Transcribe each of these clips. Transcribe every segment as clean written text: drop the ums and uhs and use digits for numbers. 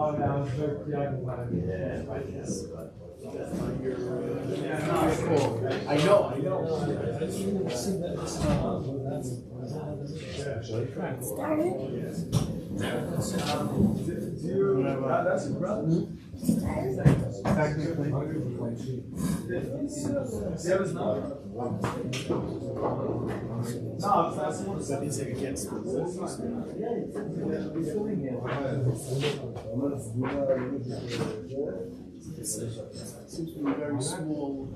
I was very preoccupied. Yeah, I guess. I know. That's your brother? Technically. There was no. No, that's one that he's against. Seems to be very small.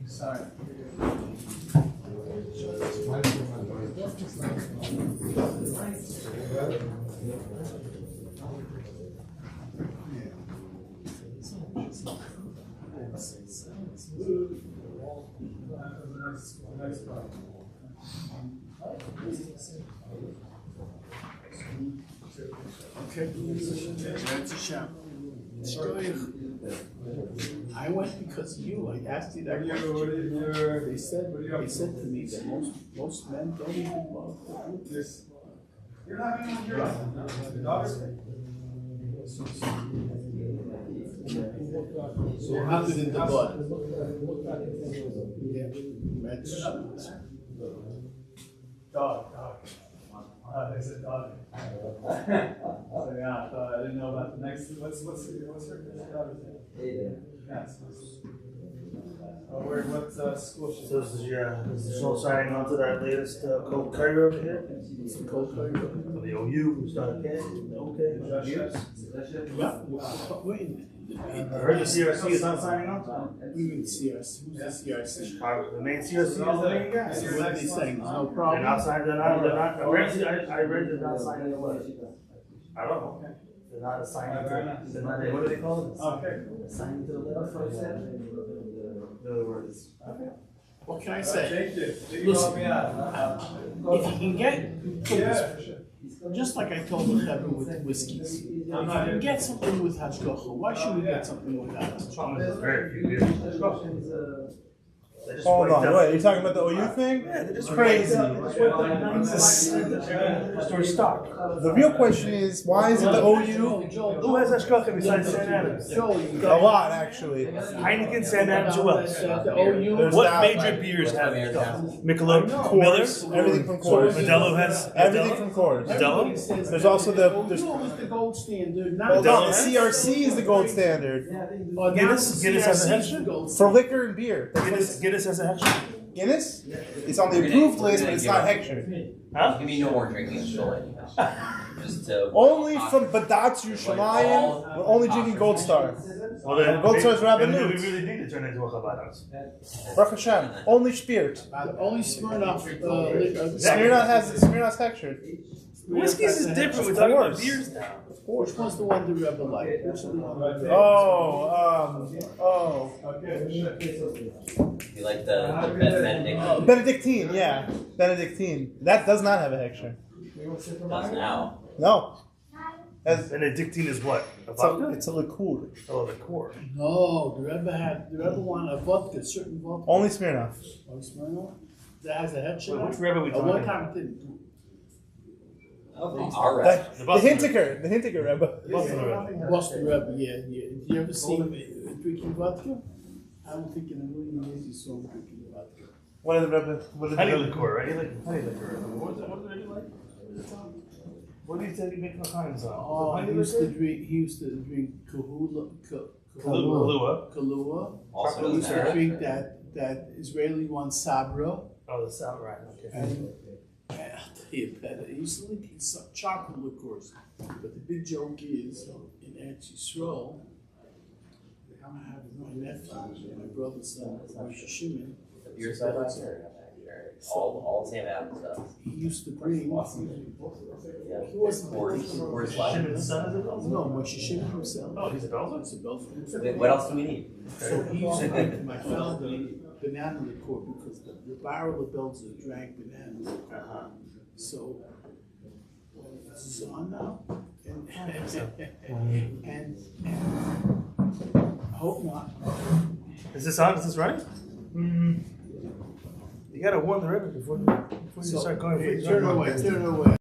Sorry. Okay, that's a shout. I went because of you. I asked you that question. They said to me that most men don't even love this. You're not even your so how did it blood? Yeah, dog. They said dog. So yeah, I didn't know about the next. What's her daughter's name? Yes. What school she? So this is your signing on to that latest cold curry over here. It's the cold curry. For the OU who started getting okay. Yeah. Wait a minute. I heard the CRC is not signing on to it. You mean CRC? Who's the CRC? The main CRC is the main guy. So what are they saying? There's no They're problem. not signing. They're not. Apparently, I read they're not signing the letter. I don't know. They're not assigning. They're not. What do they call it? Okay. Assigning to the letter. In other words. Okay. What can I say? Thank you. Listen, if you can get just like I told the Rebbe with whiskeys, if you can get something with hashgacha, why should we get something without hashgacha? There's very few beers. Hold on, wait, you're talking about the OU thing? Yeah, they're just Crazy. Store stock. The real question is, why is it the OU? Who has Ashkocha besides St. Adams? A lot, actually. Heineken, St. Adams, who else? There's What that, major like, beers have Ashkocha? Michelob, Coors, Miller's, everything from Coors. Modelo has Everything from Coors. Modelo? There's also the There's the gold standard. well, the CRC is the gold standard Guinness has a extra. for liquor and beer. That's what Guinness has a extra. Guinness? It's on the approved list, but it's not hectured. Huh? Give me no more drinking shit. Just to Only from Badatz Yerushalayim, we're only drinking Gold Star. Well, then, Gold Star's Rabbit then we News. really need to turn into a Chabad. Baruch Hashem. Only Spirit. Only Smirnoff liquor. Smirnoff's textured. Whiskeys is different. We're talking about beers now. Which one's the one the Rebbe liked? Which is the one the Rebbe you like the Benedict Benedictine, yeah. Benedictine. That does not have a hexture. does now. No. Benedictine is what? A vodka? It's a liqueur. Oh, the core. No, the Rebbe wanted a vodka, certain vodka. Only Smirnoff. Oh, Smirnoff? That has a head shit. Wait, which Rebbe are we At talking one about? time it didn't. Our The rep. Hintiker Rebbe. Boston Rebbe, yeah. You ever seen him drinking vodka? I don't think in a million years you saw him drinking vodka. What did the Rebbe? What did Honey the liqueur, right? You like honey liqueur. What does it really like? What do you say you make the kinds of? Oh, he used to drink Kahlua. Also, He used to drink that Israeli one Sabra. Oh, the sour, right? Okay. And I'll tell you better. He used to drink some chocolate liqueurs. But the big joke is, in Eretz Yisrael, I have my nephew, my brother's son, Moshe Shimon. you're side by side. All the same app stuff. He used to bring. Yeah. He wasn't Where's life? Shimon's son is a Belzer? No, Moshe Shimon himself. Oh, he's a Belzer? He's a Belzer. Wait, what else do we need? So he used to drink my father banana liqueur because the barrel of Belzer drank banana liqueur. So when it's on now, and I hope not. Is this on? Is this right? You gotta warn the river before you start going. Turn away.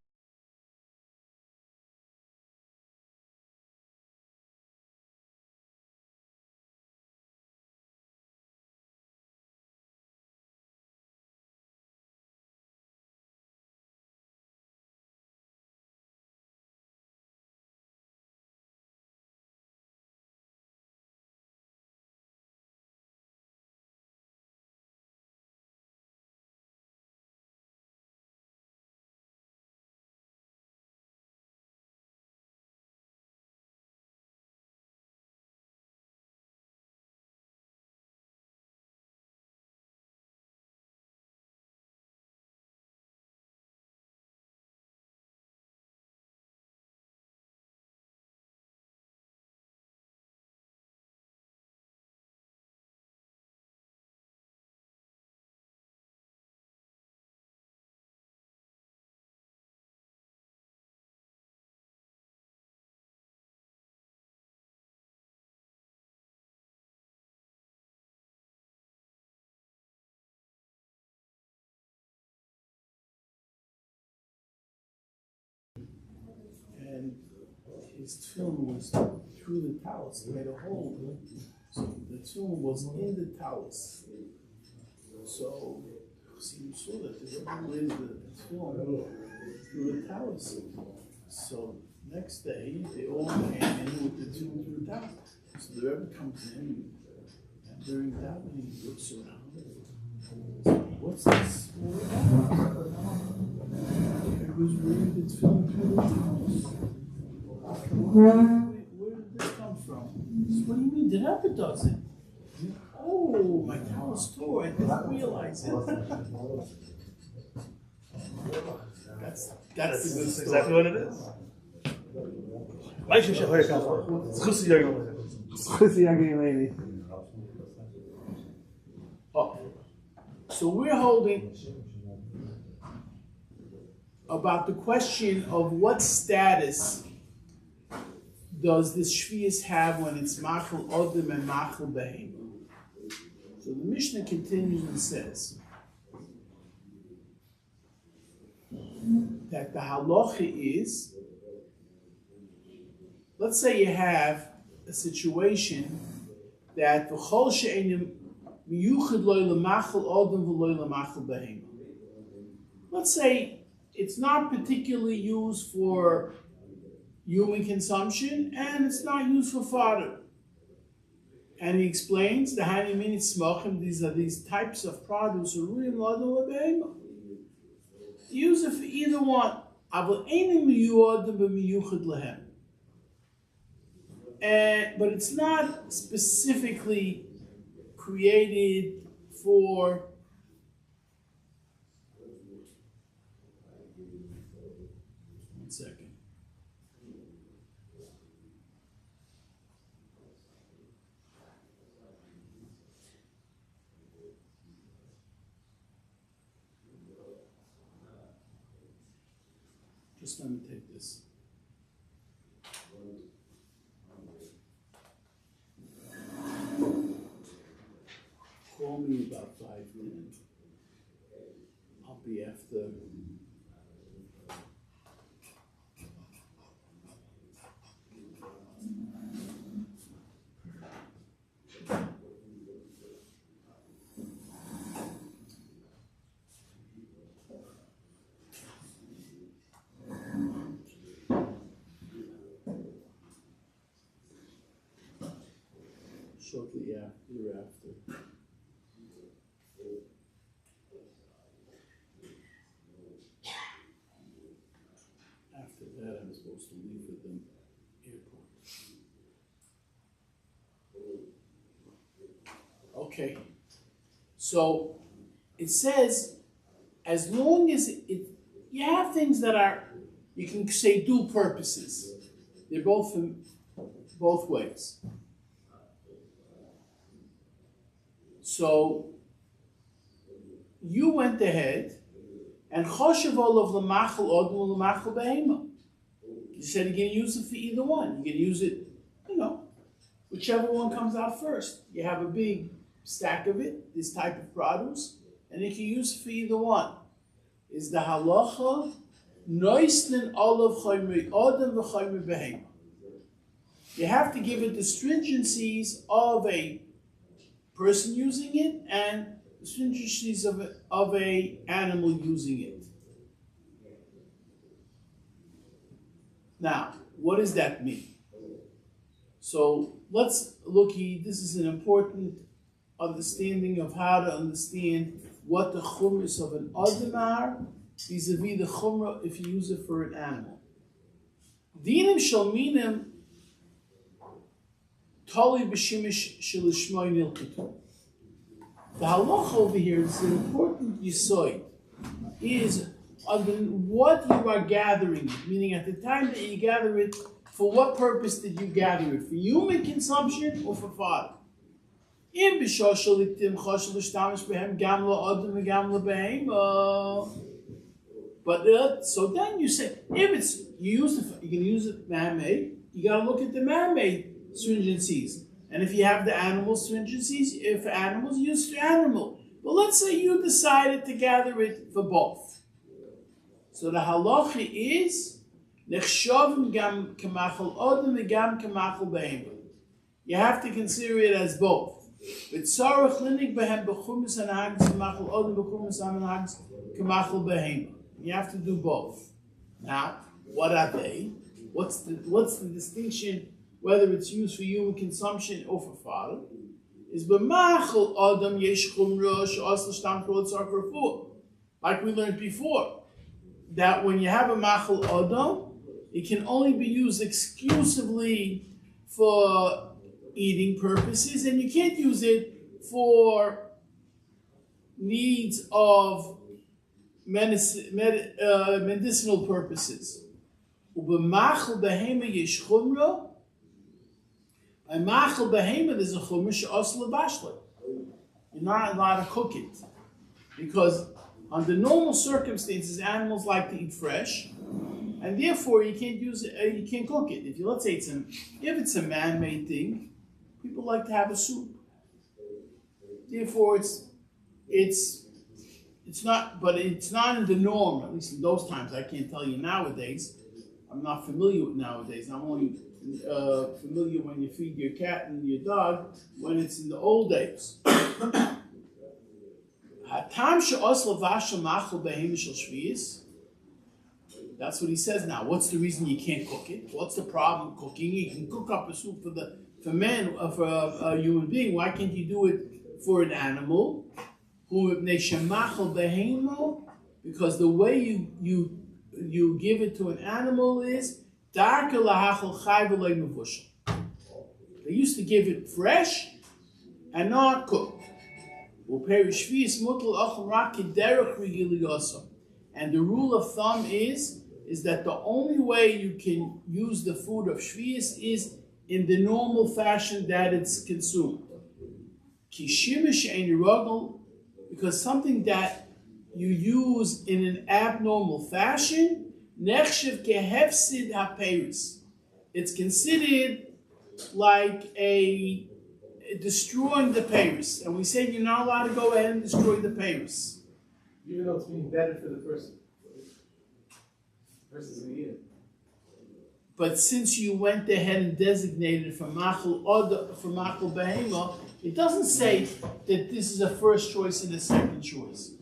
his tefillin was through the talus. He had a hole. So the tefillin was in the talus. So you saw that the Rebbe laid the tefillin through the talus. So next day, they all came in with the tefillin through the talus. So the Rebbe comes in, and during that, he looks around. What's this? Who's reading the tefillin through the talus? Where did this come from? What do you mean? The Rebbe does it. Oh, my talus tore. I didn't realize it. That's the good story. Exactly what it is. Oh. So we're holding about the question of what status does this shvius have when it's machal odem and machal behema. So the Mishnah continues and says that the halacha is, let's say you have a situation that v'chol she'enim miyuchad loy lemachal odem v'loy lemachal behema. Let's say it's not particularly used for human consumption and it's not used for fodder. And he explains the hani minit smachim. These are these types of produce. Use it for either one. But it's not specifically created for. One second. Just let me take this. Call me about 5 minutes. I'll be after. Shortly hereafter. After that, I'm supposed to leave for the airport. Okay. So it says, as long as you have things that are, you can say dual purposes. They're both from both ways. So you went ahead and choshev olav lemachal odem lemachal behema. You said you're going to use it for either one. You're going to use it, whichever one comes out first. You have a big stack of it, this type of produce, and you can use it for either one. Is the halacha noisnin olav chaymer odem v'chaymer behema. You have to give it the stringencies of a person using it and the stringencies of a animal using it. Now, what does that mean? So let's look here. This is an important understanding of how to understand what the chumras of an adam are vis-a-vis the chumrah if you use it for an animal. Dinim shalminim tali b'shimish shelishmoy nilkitu. The halacha over here is an important yisoid, is on what you are gathering, meaning at the time that you gather it, for what purpose did you gather it? For human consumption or for fodder? But so then you say, if it's you can use it man-made, you got to look at the man-made stringencies. And if you have the animal stringencies, if animals, use for animal. But let's say you decided to gather it for both. So the halacha is Nechshavim gam k'machal odom v'gam k'machal behema. You have to consider it as both. V'tzarech linig behem b'chumis hanagis k'machal odom b'chumis hanagis k'machal behema. You have to do both. Now, what are they? What's the distinction whether it's used for human consumption or for fodder? Is b'machal odom yesh chumra she'as l'shtam kol tzarech refuah. Like we learned before, that when you have a machal odom, it can only be used exclusively for eating purposes, and you can't use it for needs of medicinal purposes. Ubemachal behema yesh chumra. By machal behema, there's a chumra she'as l'bashla. You're not allowed to cook it, because under normal circumstances, animals like to eat fresh, and therefore you can't use it. You can't cook it. If let's say if it's a man-made thing, people like to have a soup. Therefore, it's not. But it's not in the norm. At least in those times, I can't tell you nowadays. I'm not familiar with nowadays. I'm only familiar when you feed your cat and your dog. When it's in the old days. That's what he says now. What's the reason you can't cook it? What's the problem cooking? You can cook up a soup for men, for a human being. Why can't you do it for an animal? Because the way you give it to an animal is they used to give it fresh and not cooked. And the rule of thumb is that the only way you can use the food of Shvius is in the normal fashion that it's consumed. Because something that you use in an abnormal fashion, it's considered like destroying the payers. And we say you're not allowed to go ahead and destroy the payers. Even though it's being better for the person. Versus the eater. But since you went ahead and designated for machal behema, it doesn't say that this is a first choice and a second choice.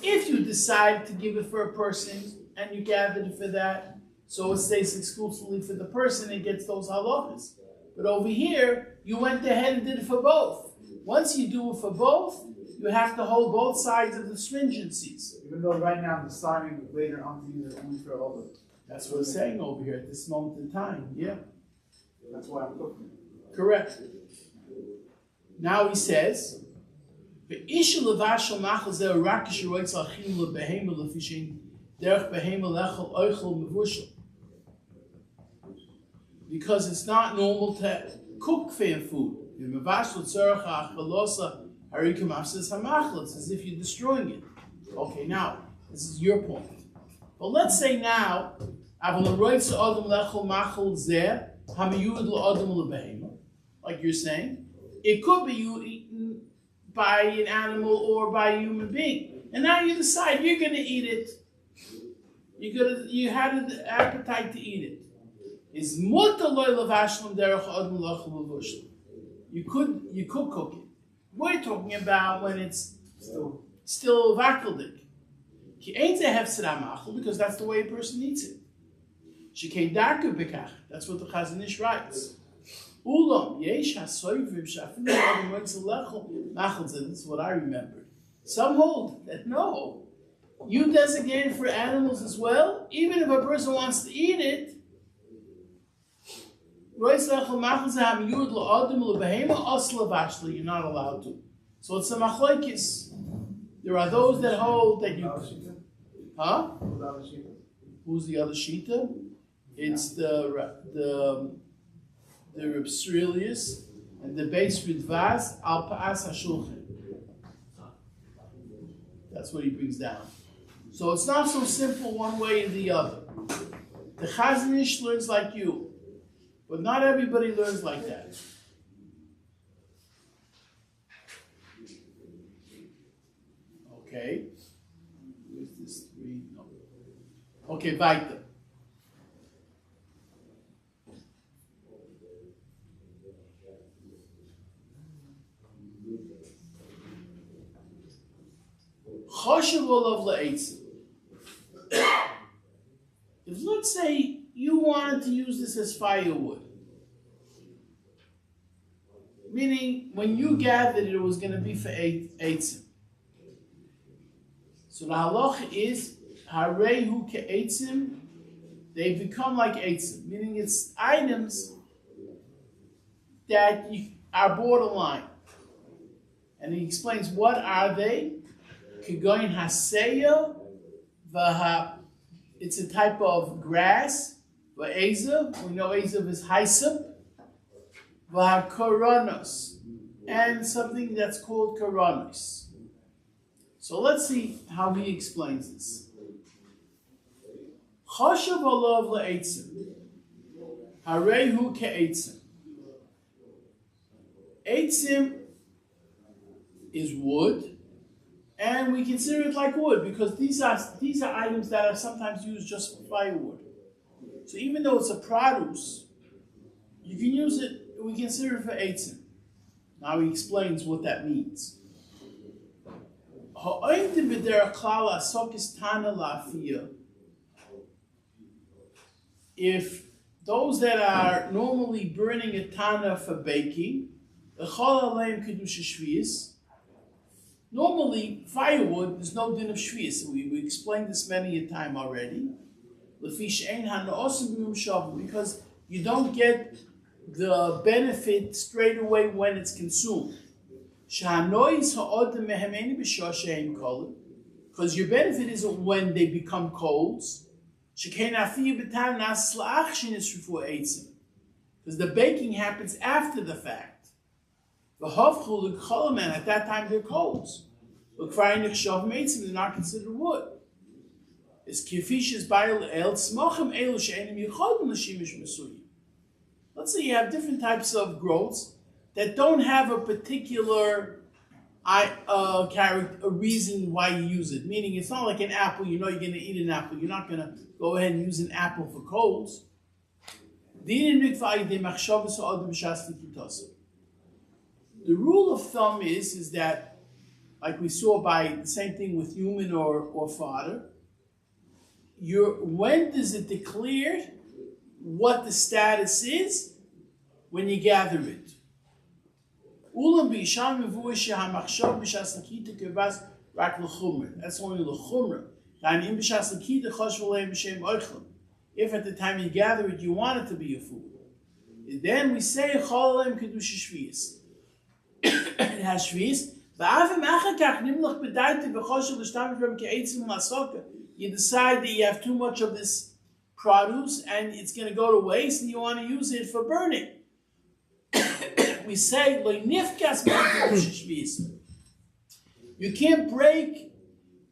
If you decide to give it for a person and you gathered it for that, so it stays exclusively for the person, it gets those halachas. But over here, you went ahead and did it for both. Once you do it for both, you have to hold both sides of the stringencies. Even though right now I'm deciding later on to use it only for all of it. That's what it's saying over here at this moment in time. Yeah. That's why I'm cooking. Correct. Now he says, because it's not normal to cook fair food. It's as if you're destroying it. Okay, now, this is your point. But let's say now, like you're saying, it could be you eaten by an animal or by a human being. And now you decide you're going to eat it. You had an appetite to eat it. Is you could cook it. We're talking about when it's still vakeldik. Because that's the way a person eats it. That's what the Chazon Ish writes. This is what I remembered. Some hold that no, you designate it for animals as well. Even if a person wants to eat it, you're not allowed to. So it's a machlokes. There are those that hold that you. Huh? Who's the other shita? It's the Reb Srelius and the Beis Ridvaz al Pa'as HaShulchan. That's what he brings down. So it's not so simple one way or the other. The Chazon Ish learns like you, but not everybody learns like that. Okay. Where's this 3? No. Okay, weiter. Choshev olav le'etzim. If, let's say, you wanted to use this as firewood, meaning when you gathered it, it was going to be for eitzim. So the halacha is harehu ke'eitzim. They become like eitzim, meaning it's items that are borderline. And he explains what are they. Kigoyin haseya, it's a type of grass. Va'ezav, we know ezav is hyssop. Va'koronos, and something that's called koronos. So let's see how he explains this. Choshev olav le'etzim, harehu ke'etzim. Eitzim is wood, and we consider it like wood because these are items that are sometimes used just for firewood. So even though it's a produce, you can use it. We consider it for eitzim. Now he explains what that means. If those that are normally burning a tana for baking, normally firewood, there's no din of shvius. We explained this many a time already. Because you don't get the benefit straight away when it's consumed. Because your benefit isn't when they become coals. Because the baking happens after the fact. And at that time they're coals. They're not considered wood. Let's say you have different types of growths that don't have a particular a reason why you use it. Meaning, it's not like an apple. You know you're going to eat an apple. You're not going to go ahead and use an apple for coals. The rule of thumb is that, like we saw by the same thing with human or fodder, when does it declare what the status is? When you gather it. That's only l'chumra. If at the time you gather it, you want it to be a food. Then we say it has shvius. You decide that you have too much of this produce and it's going to go to waste and you want to use it for burning. We say, you can't break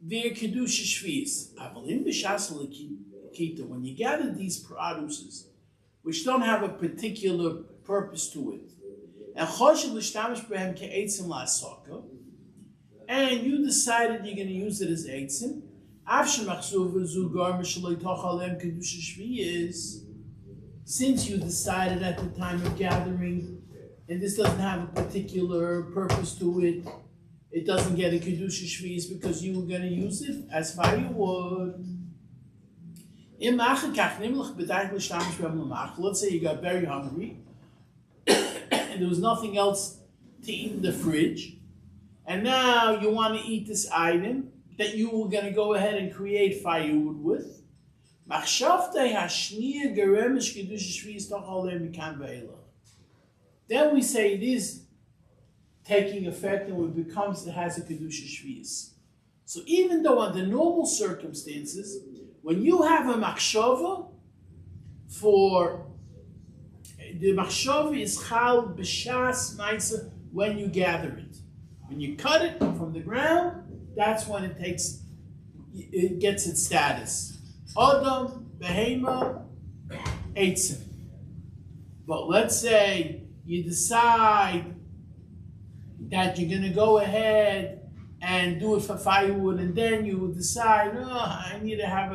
their kedusha shvius. When you gather these produces, which don't have a particular purpose to it, and you decided you're going to use it as eitzim, since you decided at the time of gathering, and this doesn't have a particular purpose to it, it doesn't get a kedusha shvius because you were going to use it as firewood. Let's say you got very hungry and there was nothing else to eat in the fridge, and now you want to eat this item that you were going to go ahead and create firewood with. Then we say it is taking effect and it has a kedusha shvius. So even though under normal circumstances, when you have a machshava, the machshava is chal b'shas ma'isa when you gather it. When you cut it from the ground, that's when it gets its status. Adam, behema, eitzim. But let's say you decide that you're going to go ahead and do it for firewood, and then you decide, I need to have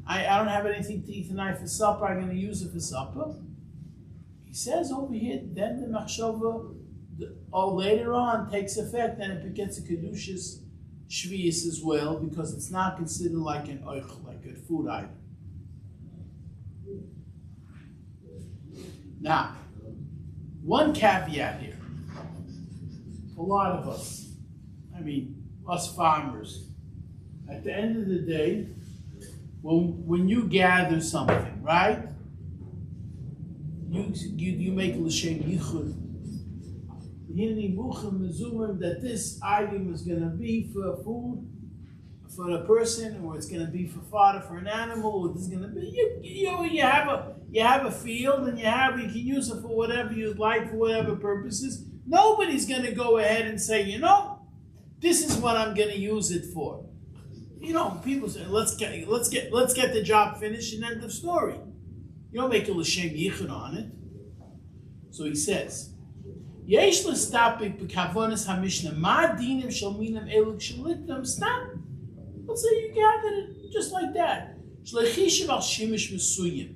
I don't have anything to eat tonight for supper, I'm going to use it for supper. He says over here, then the machshava, later on, takes effect, and it gets a kedushas shvius as well, because it's not considered like an oich, like a food item. Now, one caveat here. A lot of us, us farmers, at the end of the day, when you gather something, right? You make l'shem yichud. That this item is going to be for food for the person, or it's going to be for fodder for an animal, or this is going to be you have a field and you can use it for whatever you'd like, for whatever purposes. Nobody's going to go ahead and say, this is what I'm going to use it for. People say, let's get the job finished and end of story. You don't make a l'shem yichud on it. So he says, Yesh l'stapik b'kavonis hamishnah ma dinim shel minim elu k'shelitim stop. Let's say you gathered it just like that. Shlechishiv al shimish mesuyim.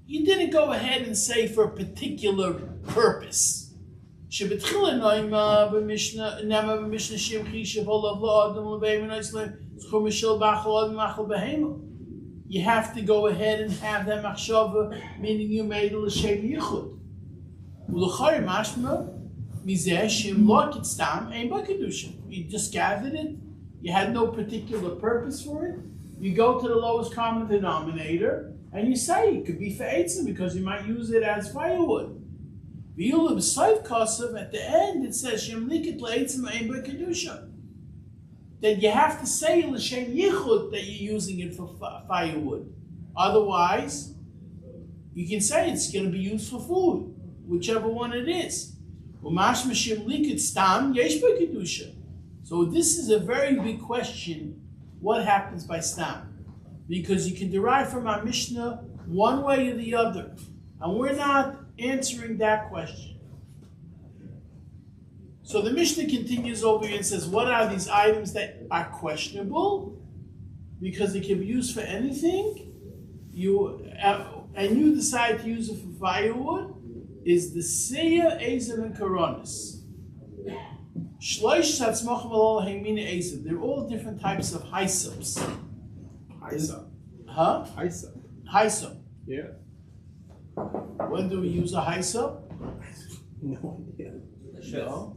You didn't go ahead and say for a particular purpose. Shebetchila noima b'mishnah nema b'mishnah shim chishiv olav la'adam l'beim v'noisleim zchum mishel b'achal adam machal behema. You have to go ahead and have that machshava, meaning you made a l'shem yichud. Ulachar mashma mizeh shim lo kitstam ein b'kedusha. You just gathered it. You had no particular purpose for it. You go to the lowest common denominator and you say it could be for eitzim because you might use it as firewood. V'yulim soif kasav, at the end it says shim likit le'eitzim ein b'kedusha. Then you have to say l'shem yichud that you're using it for firewood. Otherwise, you can say it's going to be used for food, whichever one it is. So this is a very big question, what happens by stam? Because you can derive from our Mishnah one way or the other. And we're not answering that question. So the Mishnah continues over here and says, what are these items that are questionable? Because they can be used for anything. And you decide to use it for firewood, is the Seya, Ezev, and Koronis. They're all different types of hysops. Hyssop. Huh? Hyssop. Hyssop. Yeah. When do we use a hyssop? No idea. No.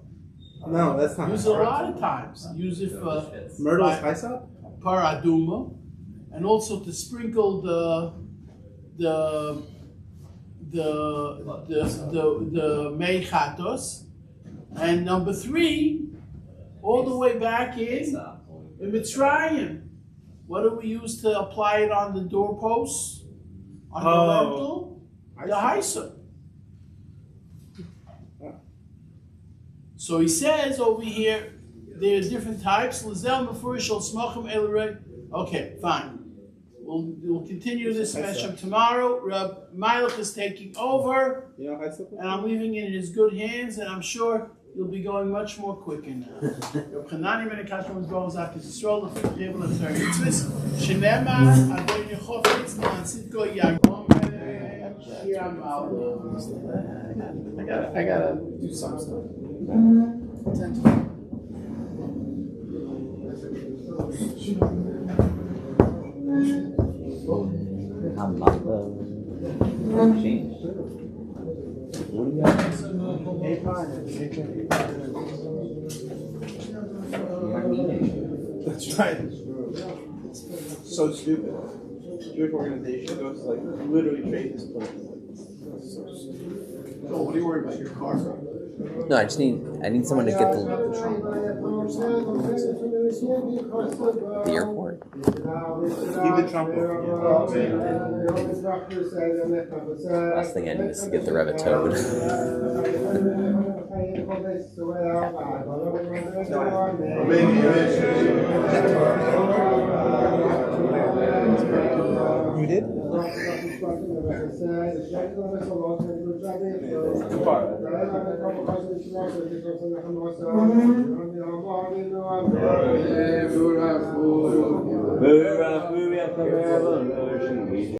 No, that's not. Use it a lot of times. Use it for Myrtle's hyssop? paraduma, and also to sprinkle the meichatos. And number 3, all the way back in Mitzrayim. What do we use to apply it on the doorposts? On the lintel? The hyssop. So he says over here, there are different types. Okay, fine. We'll continue this session tomorrow. Reb Malach is taking over, and I'm leaving it in his good hands, and I'm sure you'll be going much more quicker now. Reb Chanani ben Akash was going to Yisrael, the fifth table of Torah mitzvahs. Shenema Adon Yechofetz Nansitko Yagom. I gotta do some stuff. I'm not changed. What do you got? That's right. So stupid. Jewish organization goes to literally trade this place. Oh, what are you worried about? Your car? No, I need someone to get the airport. Keep the Trump Last thing I need is to get the Rebbe towed. You did?